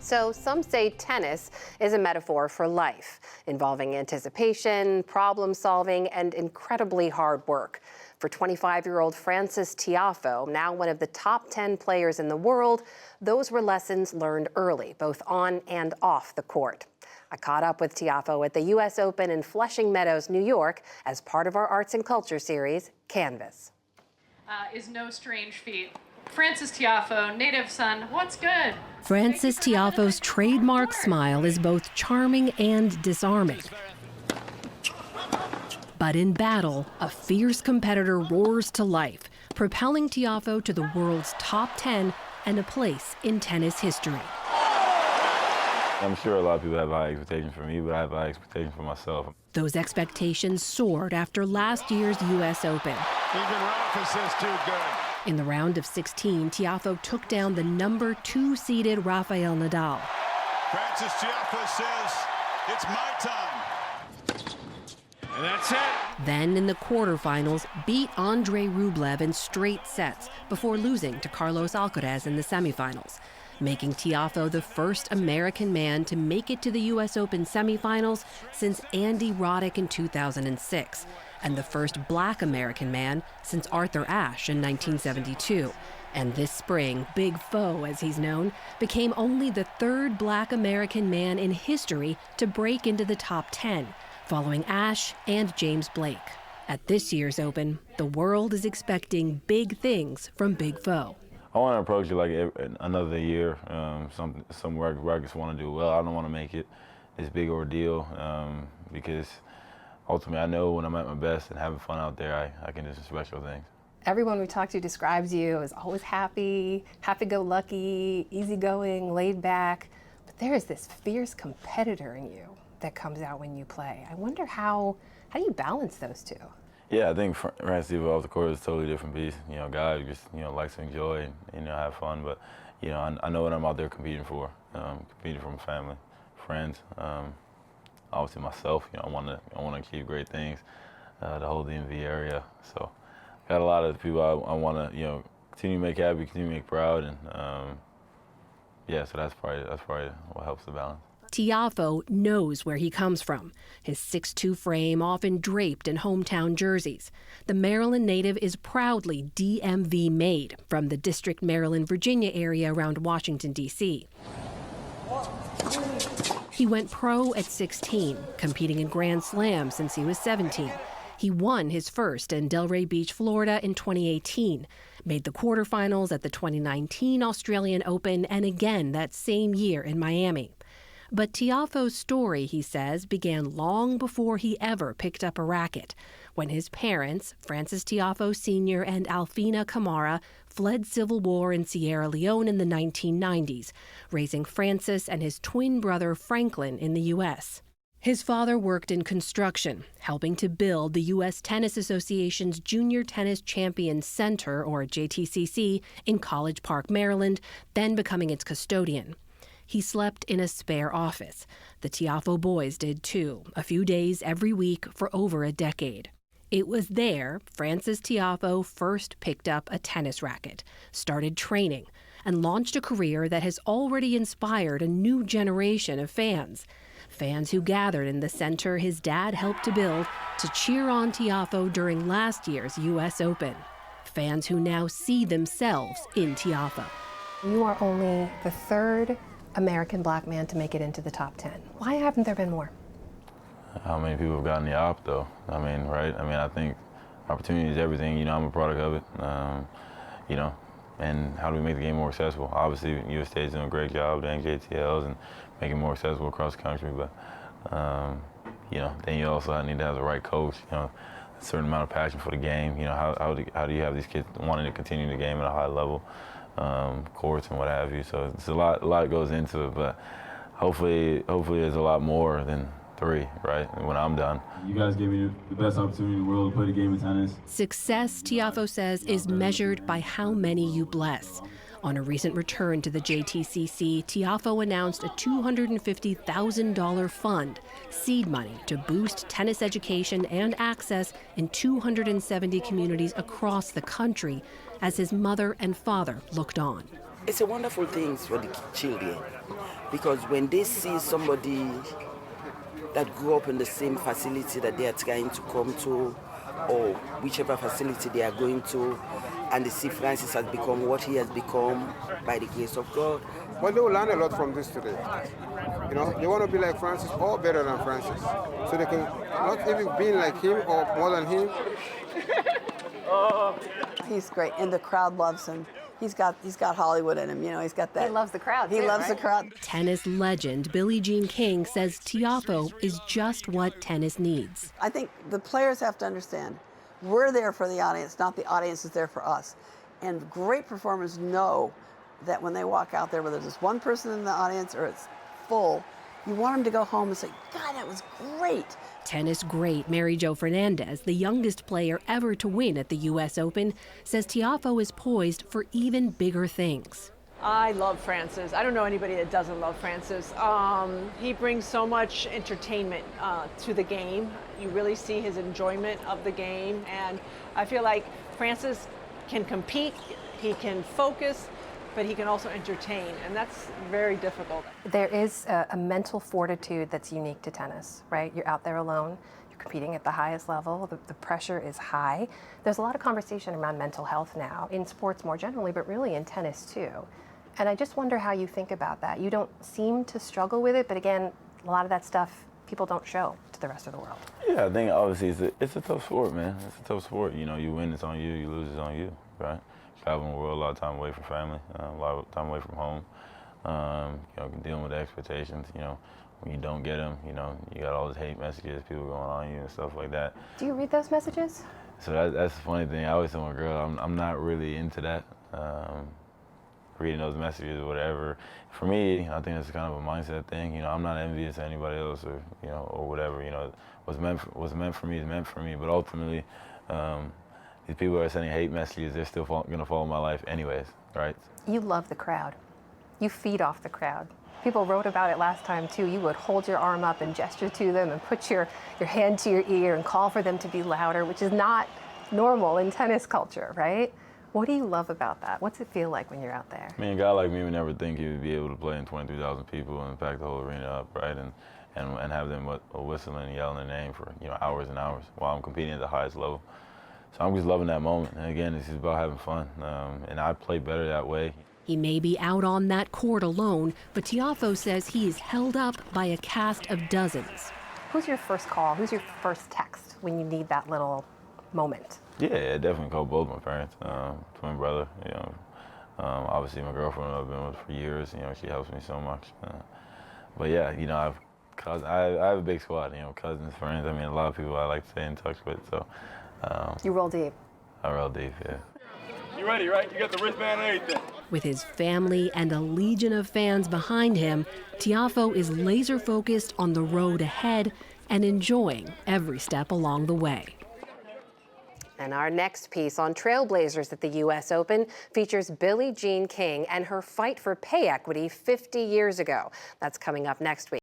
So some say tennis is a metaphor for life, involving anticipation, problem solving, and incredibly hard work. For 25-year-old Frances Tiafoe, now one of the top 10 players in the world, those were lessons learned early, both on and off the court. I caught up with Tiafoe at the U.S. Open in Flushing Meadows, New York, as part of our Arts and Culture series, Canvas. Is no strange feat. Frances Tiafoe, native son, what's good? Frances Tiafoe's trademark smile is both charming and disarming. But in battle, a fierce competitor roars to life, propelling Tiafoe to the world's top 10 and a place in tennis history. I'm sure a lot of people have high expectations for me, but I have high expectations for myself. Those expectations soared after last year's U.S. Open. Even Ralph says too good. In the round of 16, Tiafoe took down the number 2 seeded Rafael Nadal. Frances Tiafoe says, it's my time. And that's it. Then in the quarterfinals, beat Andrei Rublev in straight sets before losing to Carlos Alcaraz in the semifinals, making Tiafoe the first American man to make it to the U.S. Open semifinals since Andy Roddick in 2006, and the first Black American man since Arthur Ashe in 1972. And this spring, Big Foe, as he's known, became only the third Black American man in history to break into the top 10, following Ashe and James Blake. At this year's Open, the world is expecting big things from Big Foe. I want to approach it like another year, somewhere where I just want to do well. I don't want to make it this big ordeal because ultimately I know when I'm at my best and having fun out there, I can do some special things. Everyone we talked to describes you as always happy, happy-go-lucky, easygoing, laid back. But there is this fierce competitor in you that comes out when you play. I wonder how do you balance those two? Yeah, I think Frances Tiafoe off the court is a totally different beast. You know, guy who just, likes to enjoy and, have fun. But, I know what I'm out there competing for. Competing for my family, friends, obviously myself. I want to achieve great things, the whole DMV area. So, got a lot of people I want to, continue to make happy, continue to make proud, and yeah. So that's probably what helps the balance. Tiafoe knows where he comes from, his 6'2" frame often draped in hometown jerseys. The Maryland native is proudly DMV made from the District, Maryland, Virginia area around Washington, D.C. He went pro at 16, competing in Grand Slam since he was 17. He won his first in Delray Beach, Florida in 2018, made the quarterfinals at the 2019 Australian Open and again that same year in Miami. But Tiafoe's story, he says, began long before he ever picked up a racket, when his parents, Frances Tiafoe Sr. and Alfina Camara, fled civil war in Sierra Leone in the 1990s, raising Frances and his twin brother Franklin in the U.S. His father worked in construction, helping to build the U.S. Tennis Association's Junior Tennis Champions Center, or JTCC, in College Park, Maryland, then becoming its custodian. He slept in a spare office. The Tiafoe boys did too, a few days every week for over a decade. It was there Frances Tiafoe first picked up a tennis racket, started training, and launched a career that has already inspired a new generation of fans. Fans who gathered in the center his dad helped to build to cheer on Tiafoe during last year's U.S. Open. Fans who now see themselves in Tiafoe. You are only the third American Black man to make it into the top 10. Why haven't there been more? How many people have gotten the op, though? Right? I think opportunity is everything. I'm a product of it. And how do we make the game more accessible? Obviously, USA's doing a great job, the NJTLs, and making it more accessible across the country. But, then you also need to have the right coach, a certain amount of passion for the game. How do you have these kids wanting to continue the game at a high level? Courts and what have you. So it's a lot goes into it, but hopefully there's a lot more than 3, right, when I'm done. You guys gave me the best opportunity in the world to play the game of tennis. Success, Tiafoe says, is measured by how many you bless. On a recent return to the JTCC, Tiafoe announced a $250,000 fund, seed money to boost tennis education and access in 270 communities across the country, as his mother and father looked on. It's a wonderful thing for the children because when they see somebody that grew up in the same facility that they are trying to come to, or whichever facility they are going to, and they see Francis has become what he has become by the grace of God. Well, they will learn a lot from this today. You know, they want to be like Francis or better than Francis. So they can not even be like him or more than him. He's great, and the crowd loves him. He's got Hollywood in him, you know, he's got that. He loves the crowd, He too, loves right? the crowd. Tennis legend Billie Jean King says Tiafoe is just what tennis needs. I think the players have to understand, we're there for the audience, not the audience is there for us. And great performers know that when they walk out there, whether there's one person in the audience or it's full, you want them to go home and say, God, that was great. Tennis great Mary Jo Fernandez, the youngest player ever to win at the U.S. Open, says Tiafoe is poised for even bigger things. I love Francis. I don't know anybody that doesn't love Francis. He brings so much entertainment to the game. You really see his enjoyment of the game, and I feel like Francis can compete, he can focus, but he can also entertain, and that's very difficult. There is a mental fortitude that's unique to tennis, right? You're out there alone, you're competing at the highest level, the pressure is high. There's a lot of conversation around mental health now, in sports more generally, but really in tennis too. And I just wonder how you think about that. You don't seem to struggle with it, but again, a lot of that stuff people don't show to the rest of the world. Yeah, I think obviously it's a tough sport, man. It's a tough sport. You know, you win, it's on you. You lose, it's on you, right? Traveling the world, a lot of time away from family, a lot of time away from home. You know, dealing with the expectations. You know, when you don't get them, you know, you got all these hate messages, people going on you and stuff like that. Do you read those messages? So that's the funny thing. I always tell my girl, I'm not really into that. Reading those messages or whatever. For me, I think it's kind of a mindset thing. You know, I'm not envious of anybody else or, you know, or whatever. You know, what's meant for me is meant for me. But ultimately, these people are sending hate messages. They're still going to follow my life anyways, right? You love the crowd. You feed off the crowd. People wrote about it last time too. You would hold your arm up and gesture to them and put your hand to your ear and call for them to be louder, which is not normal in tennis culture, right? What do you love about that? What's it feel like when you're out there? I mean, a guy like me would never think he would be able to play in 23,000 people and pack the whole arena up, right? And have them whistling and yelling their name for, you know, hours and hours while I'm competing at the highest level. So I'm just loving that moment. And again, it's just about having fun. And I play better that way. He may be out on that court alone, but Tiafoe says he is held up by a cast of dozens. Who's your first call? Who's your first text when you need that little moment? Yeah, I definitely called both my parents, twin brother, you know. Obviously my girlfriend I've been with for years, you know, she helps me so much. But yeah, you know, I have a big squad, you know, cousins, friends. I mean, a lot of people I like to stay in touch with, so. You roll deep. I roll deep, yeah. You ready, right? You got the wristband and everything. With his family and a legion of fans behind him, Tiafoe is laser focused on the road ahead and enjoying every step along the way. And our next piece on trailblazers at the U.S. Open features Billie Jean King and her fight for pay equity 50 years ago. That's coming up next week.